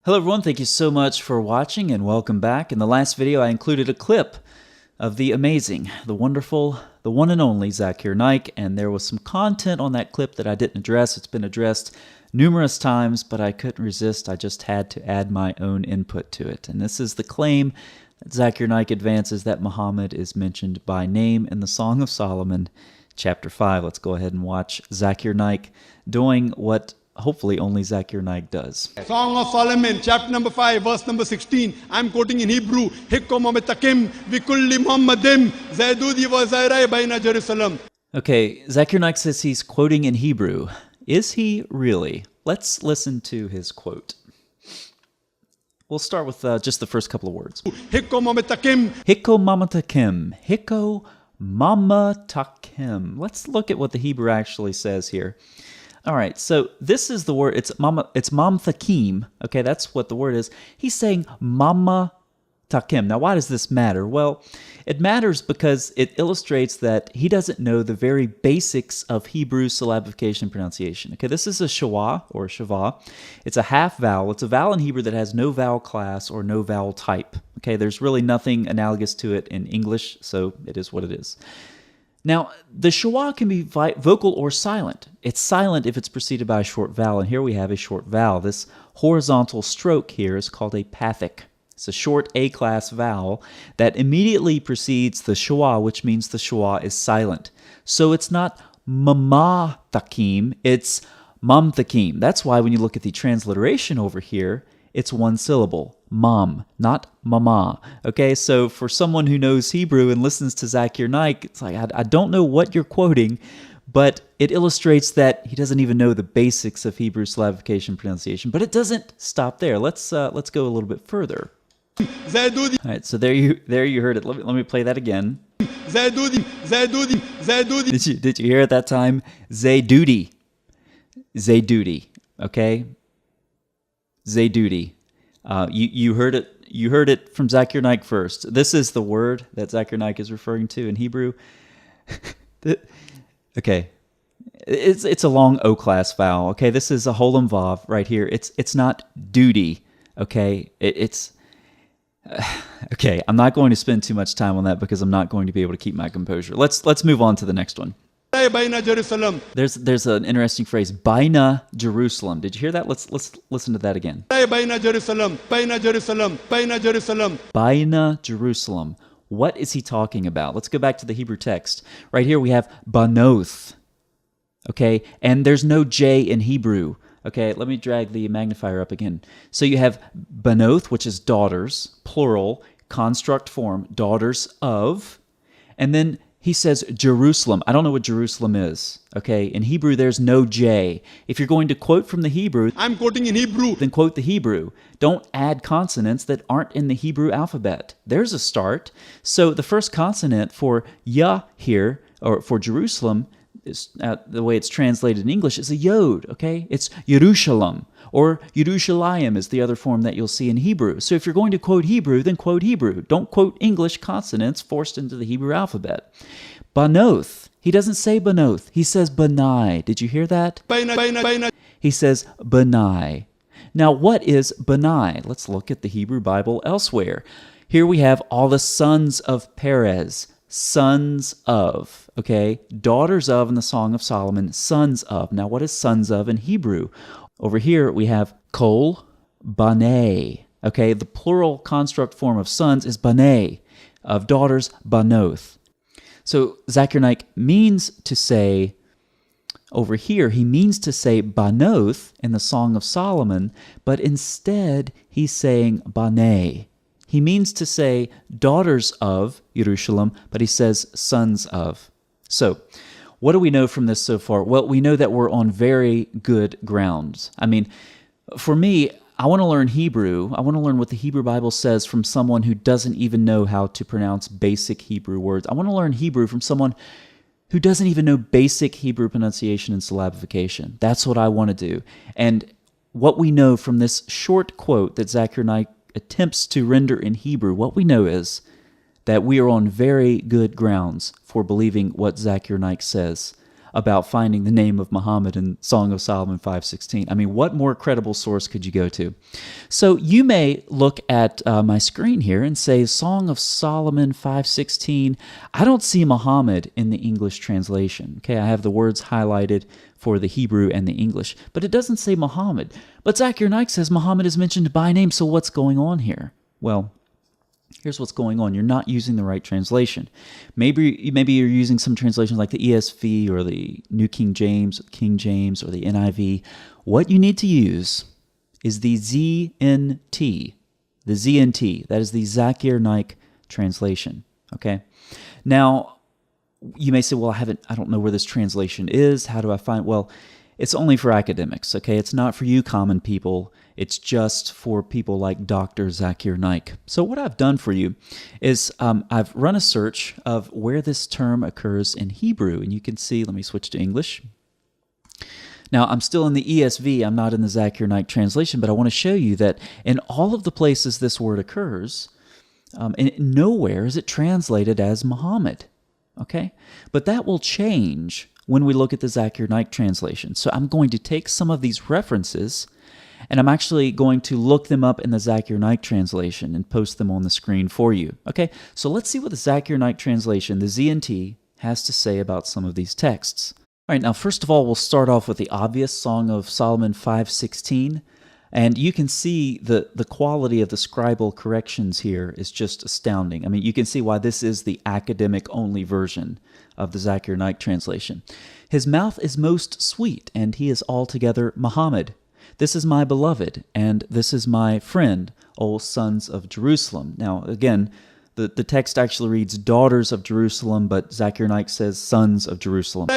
Hello everyone, thank you so much for watching and welcome back. In the last video I included a clip of the amazing, the wonderful, the one and only ZAKIR NAIK, and there was some content on that clip that I didn't address. It's been addressed numerous times, but I couldn't resist. I just had to add my own input to it. And this is the claim that ZAKIR NAIK advances that Muhammad is mentioned by name in the Song of Solomon, chapter 5. Let's go ahead and watch ZAKIR NAIK doing what hopefully only ZAKIR NAIK does. Song of Solomon, chapter number 5, verse number 16. I'm quoting in Hebrew. Okay, ZAKIR NAIK says he's quoting in Hebrew. Is he really? Let's listen to his quote. We'll start with just the first couple of words. Hiko mamatakim. Hiko mamatakim. Let's look at what the Hebrew actually says here. All right, so this is the word, it's mamtakim, okay, that's what the word is. He's saying mamatakim. Now, why does this matter? Well, it matters because it illustrates that he doesn't know the very basics of Hebrew syllabification pronunciation. Okay, this is a shawa, or shava. It's a half vowel. It's a vowel in Hebrew that has no vowel class or no vowel type. Okay, there's really nothing analogous to it in English, so it is what it is. Now, the schwa can be vocal or silent. It's silent if it's preceded by a short vowel, and here we have a short vowel. This horizontal stroke here is called a pathic. It's a short A-class vowel that immediately precedes the schwa, which means the schwa is silent. So it's not mamatakim, it's mamtakim. That's why when you look at the transliteration over here, it's one syllable, mam, not mama. Okay, so for someone who knows Hebrew and listens to ZAKIR NAIK, it's like, I don't know what you're quoting, but it illustrates that he doesn't even know the basics of Hebrew syllabification pronunciation. But it doesn't stop there. Let's go a little bit further. All right, so there you heard it. Let me play that again. Did you hear it that time? Zaydudi. Zaydudi. Okay. Zaydudi. You heard it. You heard it from ZAKIR NAIK first. This is the word that ZAKIR NAIK is referring to in Hebrew. Okay, it's a long O class vowel. Okay, this is a holem vav right here. It's not duty. Okay, okay. I'm not going to spend too much time on that because I'm not going to be able to keep my composure. Let's move on to the next one. There's an interesting phrase, Baina Jerusalem. Did you hear that? Let's listen to that again. Baina Jerusalem. What is he talking about? Let's go back to the Hebrew text. Right here we have banoth. Okay, and there's no J in Hebrew. Okay, let me drag the magnifier up again. So you have banoth, which is daughters, plural, construct form, daughters of, and then he says Jerusalem. I don't know what Jerusalem is. Okay, in Hebrew there's no J. If you're going to quote from the Hebrew, I'm quoting in Hebrew. Then quote the Hebrew. Don't add consonants that aren't in the Hebrew alphabet. There's a start. So the first consonant for Yah here, or for Jerusalem, is, the way it's translated in English, is a yod. Okay, it's Yerushalayim, or Yerushalayim is the other form that you'll see in Hebrew. So if you're going to quote Hebrew, then quote Hebrew. Don't quote English consonants forced into the Hebrew alphabet. Banoth. He doesn't say banoth. He says banai. Did you hear that? He says banai. Now, what is banai? Let's look at the Hebrew Bible elsewhere. Here we have all the sons of Perez. Sons of, okay? Daughters of in the Song of Solomon, sons of. Now, what is sons of in Hebrew? Over here, we have kol banei. Okay, the plural construct form of sons is banei, of daughters, banoth. So ZAKIR NAIK means to say, over here, he means to say banoth in the Song of Solomon, but instead he's saying banei. He means to say daughters of Jerusalem, but he says sons of. So, what do we know from this so far? Well, we know that we're on very good grounds. I mean, for me, I want to learn Hebrew. I want to learn what the Hebrew Bible says from someone who doesn't even know how to pronounce basic Hebrew words. I want to learn Hebrew from someone who doesn't even know basic Hebrew pronunciation and syllabification. That's what I want to do. And what we know from this short quote that ZAKIR NAIK attempts to render in Hebrew, what we know is that we are on very good grounds for believing what ZAKIR NAIK says about finding the name of Muhammad in Song of Solomon 5:16. I mean, what more credible source could you go to? So you may look at my screen here and say, Song of Solomon 5:16, I don't see Muhammad in the English translation. Okay, I have the words highlighted for the Hebrew and the English, but it doesn't say Muhammad. But ZAKIR NAIK says Muhammad is mentioned by name, so what's going on here? Well, here's what's going on. You're not using the right translation. Maybe you're using some translations like the ESV or the New King James, King James, or the NIV. What you need to use is the ZNT. The ZNT. That is the ZAKIR NAIK translation. Okay? Now, you may say, well, I don't know where this translation is. How do I find? Well, it's only for academics, okay? It's not for you common people. It's just for people like Dr. ZAKIR NAIK. So what I've done for you is I've run a search of where this term occurs in Hebrew. And you can see, let me switch to English. Now, I'm still in the ESV. I'm not in the ZAKIR NAIK translation, but I want to show you that in all of the places this word occurs, nowhere is it translated as Muhammad. Okay? But that will change when we look at the ZAKIR NAIK translation. So I'm going to take some of these references, and I'm actually going to look them up in the ZAKIR NAIK translation and post them on the screen for you. Okay? So let's see what the ZAKIR NAIK translation, the ZNT, has to say about some of these texts. All right, now first of all, we'll start off with the obvious Song of Solomon 5:16. And you can see the quality of the scribal corrections here is just astounding. I mean, you can see why this is the academic-only version of the ZAKIR NAIK translation. His mouth is most sweet, and he is altogether Muhammad. This is my beloved, and this is my friend, O sons of Jerusalem. Now, again, the text actually reads daughters of Jerusalem, but ZAKIR NAIK says sons of Jerusalem.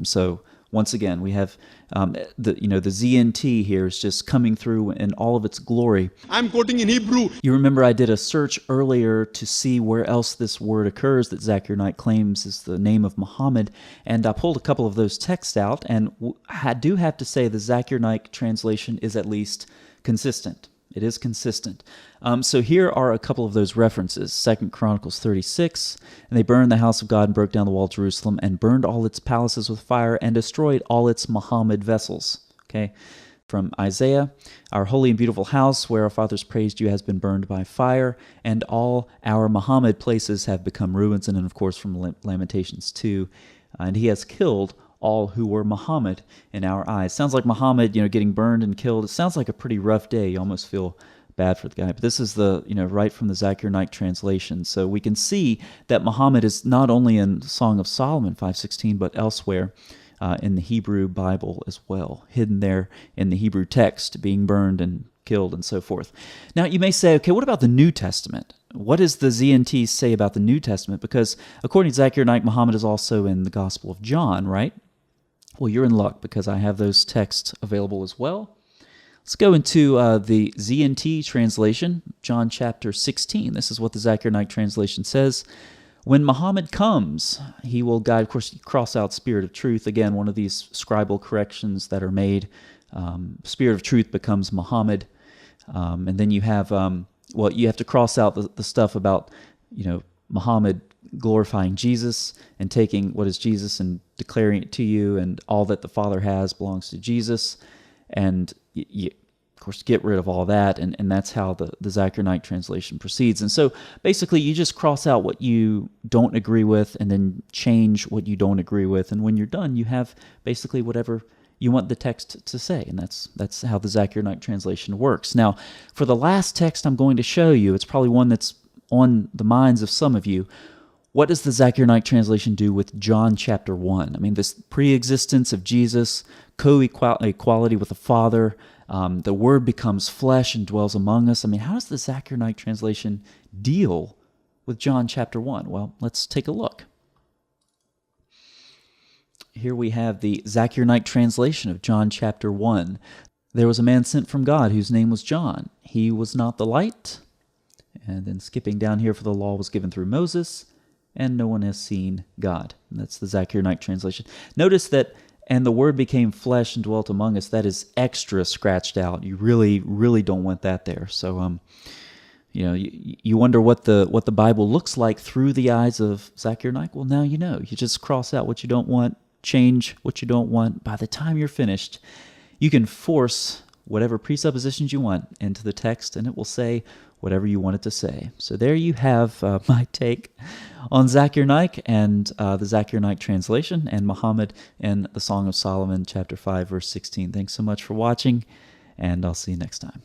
So, once again, we have the ZNT here is just coming through in all of its glory. I'm quoting in Hebrew. You remember I did a search earlier to see where else this word occurs that ZAKIR NAIK claims is the name of Muhammad, and I pulled a couple of those texts out, and I do have to say the ZAKIR NAIK translation is at least consistent. It is consistent. So here are a couple of those references. 2 Chronicles 36, and they burned the house of God and broke down the wall of Jerusalem and burned all its palaces with fire and destroyed all its Muhammad vessels. Okay, from Isaiah, our holy and beautiful house where our fathers praised you has been burned by fire, and all our Muhammad places have become ruins. And then, of course, from Lamentations 2, and he has killed all who were Muhammad in our eyes. Sounds like Muhammad, getting burned and killed. It sounds like a pretty rough day. You almost feel bad for the guy. But this is the, right from the ZAKIR NAIK translation. So we can see that Muhammad is not only in Song of Solomon 5:16, but elsewhere in the Hebrew Bible as well, hidden there in the Hebrew text, being burned and killed and so forth. Now you may say, okay, what about the New Testament? What does the ZNT say about the New Testament? Because according to ZAKIR NAIK, Muhammad is also in the Gospel of John, right? Well, you're in luck because I have those texts available as well. Let's go into the ZNT translation, John chapter 16. This is what the ZAKIR NAIK translation says. When Muhammad comes, he will guide, of course, you cross out Spirit of Truth. Again, one of these scribal corrections that are made. Spirit of Truth becomes Muhammad. And then you have, you have to cross out the stuff about, Muhammad glorifying Jesus and taking what is Jesus and declaring it to you, and all that the Father has belongs to Jesus. And you of course, get rid of all that, and that's how the ZAKIR NAIK translation proceeds. And so basically you just cross out what you don't agree with and then change what you don't agree with, and when you're done, you have basically whatever you want the text to say, and that's how the ZAKIR NAIK translation works. Now, for the last text I'm going to show you, it's probably one that's on the minds of some of you. What does the ZAKIR NAIK translation do with John chapter 1? I mean, this pre-existence of Jesus, co-equality with the Father, the Word becomes flesh and dwells among us. I mean, how does the ZAKIR NAIK translation deal with John chapter 1? Well, let's take a look. Here we have the ZAKIR NAIK translation of John chapter 1. There was a man sent from God whose name was John. He was not the light. And then skipping down here, for the law was given through Moses, and no one has seen God. And that's the ZAKIR NAIK translation. Notice that, and the Word became flesh and dwelt among us, that is extra scratched out. You really, really don't want that there. So, You wonder what the Bible looks like through the eyes of ZAKIR NAIK. Well, now you know. You just cross out what you don't want, change what you don't want. By the time you're finished, you can force whatever presuppositions you want into the text, and it will say whatever you want it to say. So there you have my take on ZAKIR NAIK and the ZAKIR NAIK translation, and Muhammad and the Song of Solomon, chapter 5, verse 16. Thanks so much for watching, and I'll see you next time.